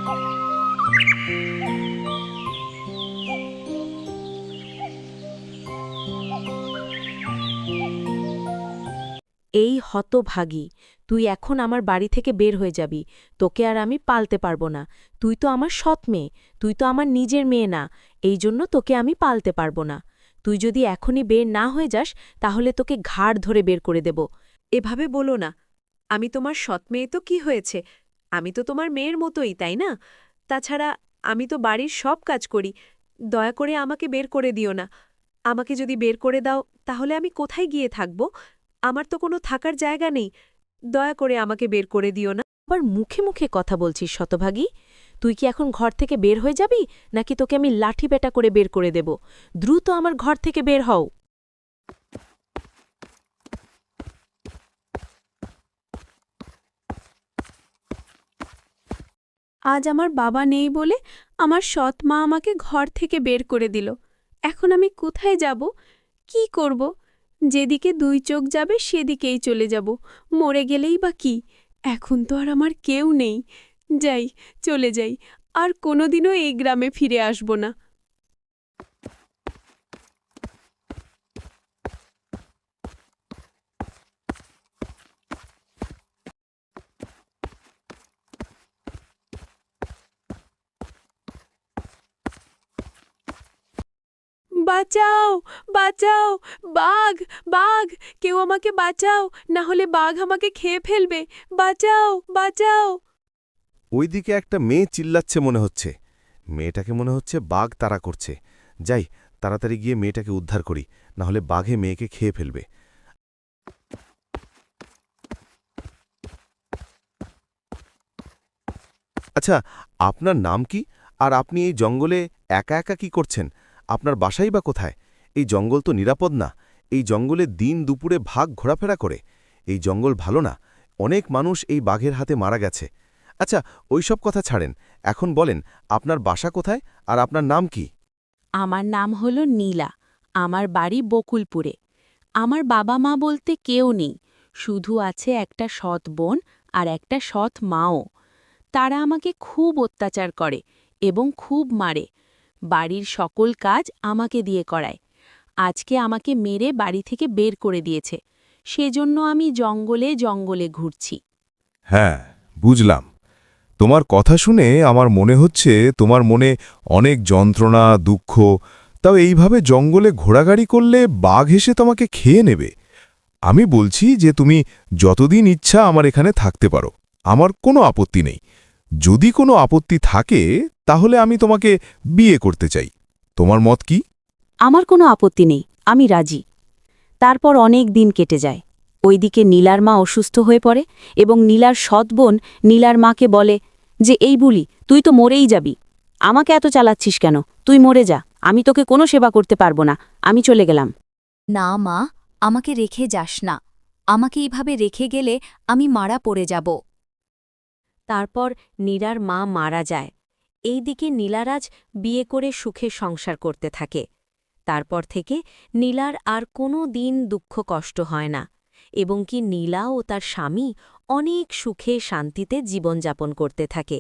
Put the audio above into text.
এই হতভাগী, তুই এখন আমার বাড়ি থেকে বের হয়ে যাবি। তোকে আর আমি পালতে পারবো না। তুই তো আমার সৎ মেয়ে, তুই তো আমার নিজের মেয়ে না। এই জন্য তোকে আমি পালতে পারবো না। তুই যদি এখনই বের না হয়ে যাস তাহলে তোকে ঘাড় ধরে বের করে দেব। এভাবে বলো না। আমি তোমার সৎ মেয়ে তো কি হয়েছে? আমি তো তোমার মেয়ের মতোই, তাই না? তাছাড়া আমি তো বাড়ির সব কাজ করি। দয়া করে আমাকে বের করে দিও না। আমাকে যদি বের করে দাও তাহলে আমি কোথায় গিয়ে থাকব? আমার তো কোনো থাকার জায়গা নেই। দয়া করে আমাকে বের করে দিও না। আবার মুখে মুখে কথা বলছিস শতভাগী? তুই কি এখন ঘর থেকে বের হয়ে যাবি, নাকি তোকে আমি লাঠি পেটা করে বের করে দেব? দ্রুত আমার ঘর থেকে বের হও। আজ আমার বাবা নেই বলে আমার সৎ মা আমাকে ঘর থেকে বের করে দিল। এখন আমি কোথায় যাব? কি করব? যেদিকে দুই চোখ যাবে সেদিকেই চলে যাব। মরে গেলেই বা কি? এখন তো আর আমার কেউ নেই। যাই, চলে যাই। আর কোনোদিনও এই গ্রামে ফিরে আসব না। বাঁচাও, বাঁচাও! বাঘ, বাঘ! কেউ আমাকে বাঁচাও, না হলে বাঘ আমাকে খেয়ে ফেলবে। বাঁচাও, বাঁচাও! ওইদিকে একটা মেয়ে চিল্লাচ্ছে মনে হচ্ছে। মেয়েটাকে মনে হচ্ছে বাঘ তাড়া করছে। যাই, তাড়াতাড়ি গিয়ে মেয়েটাকে উদ্ধার করি, না হলে বাঘে মেয়েকে খেয়ে ফেলবে। আচ্ছা, আপনার নাম কি? আর আপনি এই জঙ্গলে একা একা কি করছেন? আপনার বাসাই বা কোথায়? এই জঙ্গল তো নিরাপদ না। এই জঙ্গলে দিন দুপুরে ভাগ ঘোরাফেরা করে। এই জঙ্গল ভালো না। অনেক মানুষ এই বাঘের হাতে মারা গেছে। আচ্ছা, ওইসব কথা ছাড়েন। এখন বলেন, আপনার বাসা কোথায় আর আপনার নাম কি? আমার নাম হলো নীলা। আমার বাড়ি বকুলপুরে। আমার বাবা মা বলতে কেউ নেই, শুধু আছে একটা সৎ বোন আর একটা সৎ মাও। তারা আমাকে খুব অত্যাচার করে এবং খুব মারে। বাড়ির সকল কাজ আমাকে দিয়ে করায়। আজকে আমাকে মেরে বাড়ি থেকে বের করে দিয়েছে। সেজন্য আমি জঙ্গলে জঙ্গলে ঘুরছি। হ্যাঁ, বুঝলাম। তোমার কথা শুনে আমার মনে হচ্ছে তোমার মনে অনেক যন্ত্রণা, দুঃখ। তাও এইভাবে জঙ্গলে ঘোরাগাড়ি করলে বাঘ এসে তোমাকে খেয়ে নেবে। আমি বলছি যে তুমি যতদিন ইচ্ছা আমার এখানে থাকতে পারো। আমার কোনো আপত্তি নেই। যদি কোনো আপত্তি থাকে তাহলে আমি তোমাকে বিয়ে করতে চাই। তোমার মত কি? আমার কোনো আপত্তি নেই, আমি রাজি। তারপর অনেক দিন কেটে যায়। ওইদিকে নীলার মা অসুস্থ হয়ে পড়ে এবং নীলার সৎ বোন নীলার মাকে বলে যে, এই বুলি, তুই তো মরেই যাবি। আমাকে এত চালাচ্ছিস কেন? তুই মরে যা, আমি তোকে কোনো সেবা করতে পারবো না। আমি চলে গেলাম। না মা, আমাকে রেখে যাস না। আমাকে এইভাবে রেখে গেলে আমি মারা পড়ে যাব। তারপর নীলার মা মারা যায়। এইদিকে নীলারাজ বিয়ে করে সুখে সংসার করতে থাকে। তারপর থেকে নীলার আর কোনো দিন দুঃখ কষ্ট হয় না, এবং কি নীলা ও তার স্বামী অনেক সুখে শান্তিতে জীবনযাপন করতে থাকে।